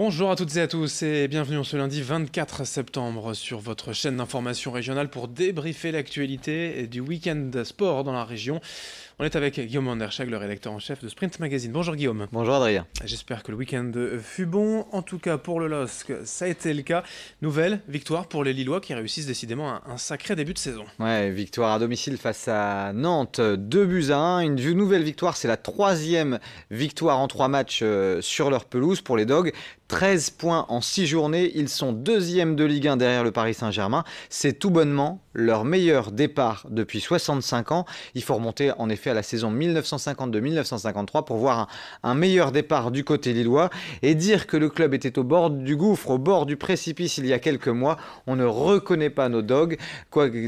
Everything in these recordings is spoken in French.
Bonjour à toutes et à tous et bienvenue en ce lundi 24 septembre sur votre chaîne d'information régionale pour débriefer l'actualité du week-end sport dans la région. On est avec Guillaume Vanderschag, le rédacteur en chef de Sprint Magazine. Bonjour Guillaume. Bonjour Adrien. J'espère que le week-end fut bon. En tout cas pour le LOSC, ça a été le cas. Nouvelle victoire pour les Lillois qui réussissent décidément un sacré début de saison. Ouais, victoire à domicile face à Nantes, 2-1. Une nouvelle victoire, c'est la troisième victoire en 3 matchs sur leur pelouse pour les Dogs. 13 points en 6 journées, ils sont deuxième de Ligue 1 derrière le Paris Saint-Germain. C'est tout bonnement leur meilleur départ depuis 65 ans. Il faut remonter en effet à la saison 1952-1953 pour voir un meilleur départ du côté lillois. Et dire que le club était au bord du gouffre, au bord du précipice il y a quelques mois, on ne reconnaît pas nos Dogs.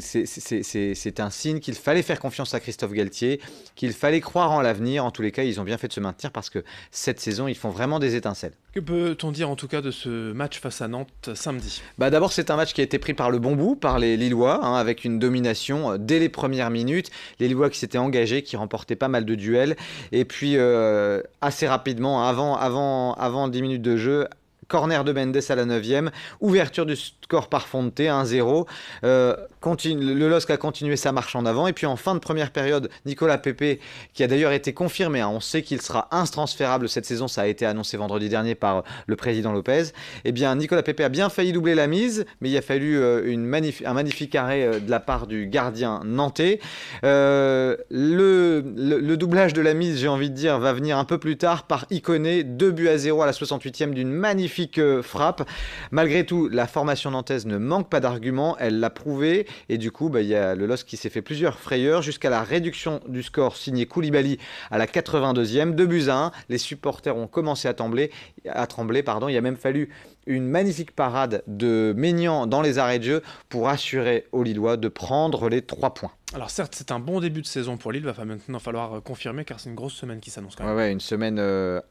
C'est un signe qu'il fallait faire confiance à Christophe Galtier, qu'il fallait croire en l'avenir. En tous les cas, ils ont bien fait de se maintenir parce que cette saison, ils font vraiment des étincelles. Que peut-on dire en tout cas de ce match face à Nantes samedi? D'abord, c'est un match qui a été pris par le bon bout, par les Lillois, avec une domination dès les premières minutes. Les Lillois qui s'étaient engagés, qui remportaient pas mal de duels. Et puis, assez rapidement, avant 10 minutes de jeu, corner de Mendes à la 9e, ouverture du score par Fonte, 1-0. Le LOSC a continué sa marche en avant. Et puis en fin de première période, Nicolas Pepe, qui a d'ailleurs été confirmé, on sait qu'il sera intransférable cette saison, ça a été annoncé vendredi dernier par le président Lopez. Eh bien, Nicolas Pepe a bien failli doubler la mise, mais il a fallu un magnifique arrêt de la part du gardien nantais. Le doublage de la mise, j'ai envie de dire, va venir un peu plus tard par Ikoné, 2-0 à la 68e d'une magnifique frappe. Malgré tout, la formation nantaise ne manque pas d'arguments, elle l'a prouvé, et du coup, il y a le LOSC qui s'est fait plusieurs frayeurs jusqu'à la réduction du score signé Koulibaly à la 82e, 2-1. Les supporters ont commencé à trembler. Il a même fallu une magnifique parade de Maignan dans les arrêts de jeu pour assurer aux Lillois de prendre les 3 points. Alors certes, c'est un bon début de saison pour Lille, va maintenant falloir confirmer car c'est une grosse semaine qui s'annonce quand même. Ouais, une semaine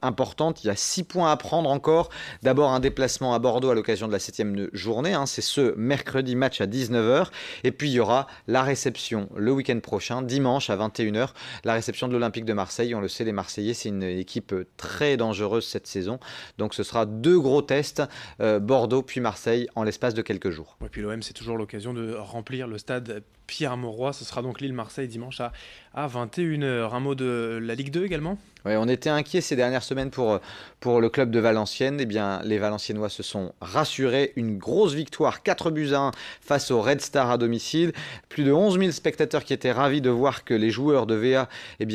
importante. Il y a 6 points à prendre encore. D'abord un déplacement à Bordeaux à l'occasion de la 7e journée. C'est ce mercredi match à 19h. Et puis il y aura la réception le week-end prochain, dimanche à 21h. La réception de l'Olympique de Marseille. On le sait, les Marseillais, c'est une équipe très dangereuse cette saison. Donc ce sera 2 gros tests, Bordeaux puis Marseille, en l'espace de quelques jours. Et puis l'OM, c'est toujours l'occasion de remplir le stade Pierre-Mauroy. Ce sera donc Lille-Marseille dimanche à 21h. Un mot de la Ligue 2 également? Ouais, on était inquiets ces dernières semaines pour le club de Valenciennes. Eh bien, les Valenciennois se sont rassurés. Une grosse victoire, 4-1 face au Red Star à domicile. Plus de 11 000 spectateurs qui étaient ravis de voir que les joueurs de VA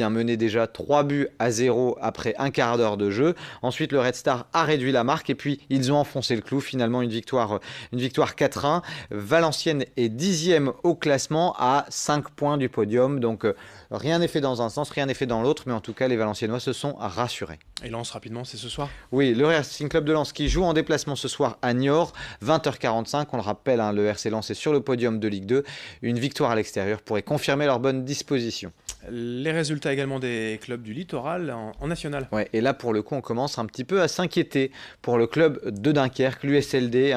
menaient déjà 3-0 après un quart d'heure de jeu. Ensuite, le Red Star a réduit la marque et puis ils ont enfoncé le clou. Finalement, une victoire 4-1. Valenciennes est 10e au classement à 5 points du podium. Donc, rien n'est fait dans un sens, rien n'est fait dans l'autre. Mais en tout cas, les Valenciennois se sont rassurés. Et Lens, rapidement, c'est ce soir? Oui, le Racing Club de Lens qui joue en déplacement ce soir à Niort, 20h45. On le rappelle, le RC Lens est sur le podium de Ligue 2. Une victoire à l'extérieur pourrait confirmer leur bonne disposition. Les résultats également des clubs du littoral en national. Ouais, et là, pour le coup, on commence un petit peu à s'inquiéter pour le club de Dunkerque, l'USLD,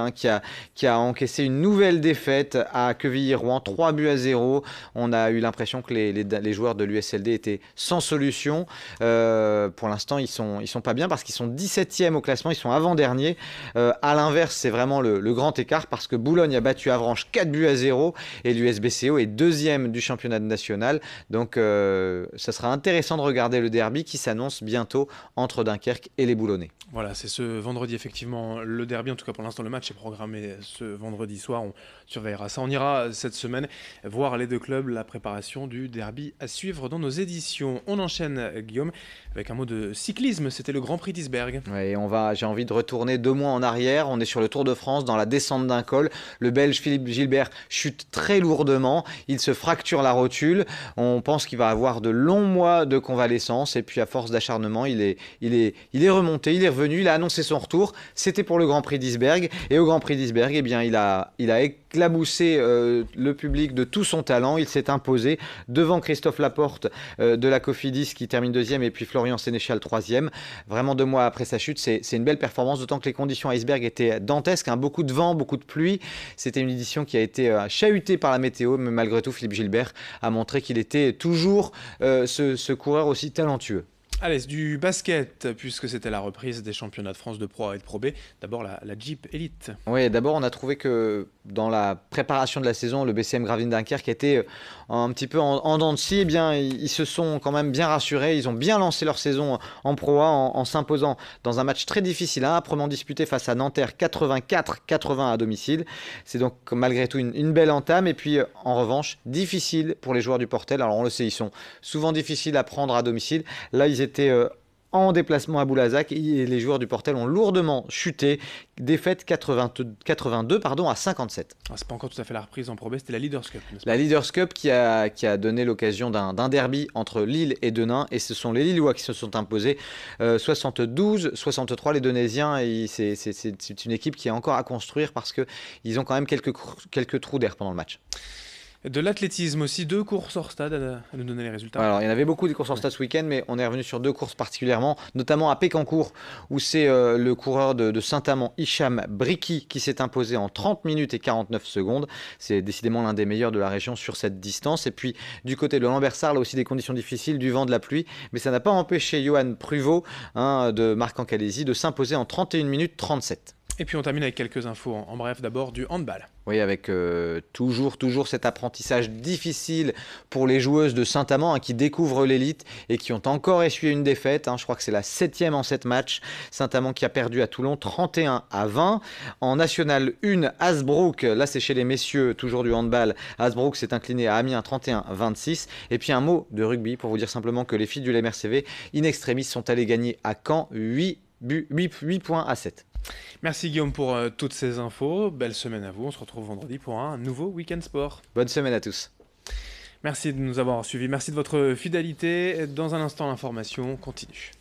qui a encaissé une nouvelle défaite à Quevilly-Rouen, 3-0. On a eu l'impression que les joueurs de l'USLD étaient sans solution. Pour l'instant, ils sont pas bien parce qu'ils sont 17e au classement, ils sont avant-derniers. À l'inverse, c'est vraiment le grand écart parce que Boulogne a battu Avranches 4-0 et l'USBCO est 2e du championnat national. Donc, ça sera intéressant de regarder le derby qui s'annonce bientôt entre Dunkerque et les Boulonnais. Voilà, c'est ce vendredi effectivement le derby. En tout cas pour l'instant le match est programmé ce vendredi soir. On surveillera ça. On ira cette semaine voir les deux clubs, la préparation du derby à suivre dans nos éditions. On enchaîne Guillaume avec un mot de cyclisme. C'était le Grand Prix d'Isberg. Ouais, j'ai envie de retourner 2 mois en arrière. On est sur le Tour de France dans la descente d'un col. Le Belge Philippe Gilbert chute très lourdement. Il se fracture la rotule. On pense qu'il va avoir de longs mois de convalescence et puis à force d'acharnement, il est remonté, il est revenu, il a annoncé son retour. C'était pour le Grand Prix d'Isberg et au Grand Prix d'Isberg, il a éclaboussé le public de tout son talent. Il s'est imposé devant Christophe Laporte de la Cofidis qui termine 2e et puis Florian Sénéchal 3e. Vraiment 2 mois après sa chute, c'est une belle performance, d'autant que les conditions à Isberg étaient dantesques, beaucoup de vent, beaucoup de pluie. C'était une édition qui a été chahutée par la météo, mais malgré tout, Philippe Gilbert a montré qu'il était toujours ce coureur aussi talentueux. Allez, c'est du basket, puisque c'était la reprise des championnats de France de Pro A et de Pro B. D'abord la Jeep Elite. Oui, d'abord, on a trouvé que dans la préparation de la saison, le BCM Gravelines Dunkerque était un petit peu en dents de scie. Eh bien, ils se sont quand même bien rassurés. Ils ont bien lancé leur saison en Pro A en s'imposant dans un match très difficile, âprement disputé face à Nanterre, 84-80 à domicile. C'est donc malgré tout une belle entame. Et puis, en revanche, difficile pour les joueurs du Portel. Alors, on le sait, ils sont souvent difficiles à prendre à domicile. Là, ils étaient en déplacement à Boulazac et les joueurs du Portel ont lourdement chuté. Défaite 82 à 57. Ah, c'est pas encore tout à fait la reprise en Pro B, c'était la Leaders Cup, n'est-ce pas? La Leaders Cup qui a donné l'occasion d'un derby entre Lille et Denain, et ce sont les Lillois qui se sont imposés 72-63 les Denaisiens, et c'est une équipe qui est encore à construire parce qu'ils ont quand même quelques trous d'air pendant le match. De l'athlétisme aussi, 2 courses hors stade à nous donner les résultats. Alors, il y en avait beaucoup des courses hors stade ce week-end, mais on est revenu sur 2 courses particulièrement, notamment à Pécancourt, où c'est le coureur de Saint-Amand, Hicham Briki, qui s'est imposé en 30 minutes et 49 secondes. C'est décidément l'un des meilleurs de la région sur cette distance. Et puis, du côté de Lambersart, là aussi des conditions difficiles, du vent, de la pluie, mais ça n'a pas empêché Johan Pruvot, de Marc-en-Calaisis, de s'imposer en 31 minutes 37. Et puis on termine avec quelques infos en bref, d'abord du handball. Oui, avec toujours cet apprentissage difficile pour les joueuses de Saint-Amand qui découvrent l'élite et qui ont encore essuyé une défaite. Je crois que c'est la 7e en 7 matchs. Saint-Amand qui a perdu à Toulon 31-20. En National 1, Hasbrook, là c'est chez les messieurs, toujours du handball. Hasbrook s'est incliné à Amiens 31-26. Et puis un mot de rugby pour vous dire simplement que les filles du LMRCV in extremis sont allées gagner à Caen 8 points à 7. Merci Guillaume pour toutes ces infos. Belle semaine à vous. On se retrouve vendredi pour un nouveau Week-end Sport. Bonne semaine à tous. Merci de nous avoir suivis. Merci de votre fidélité. Dans un instant, l'information continue.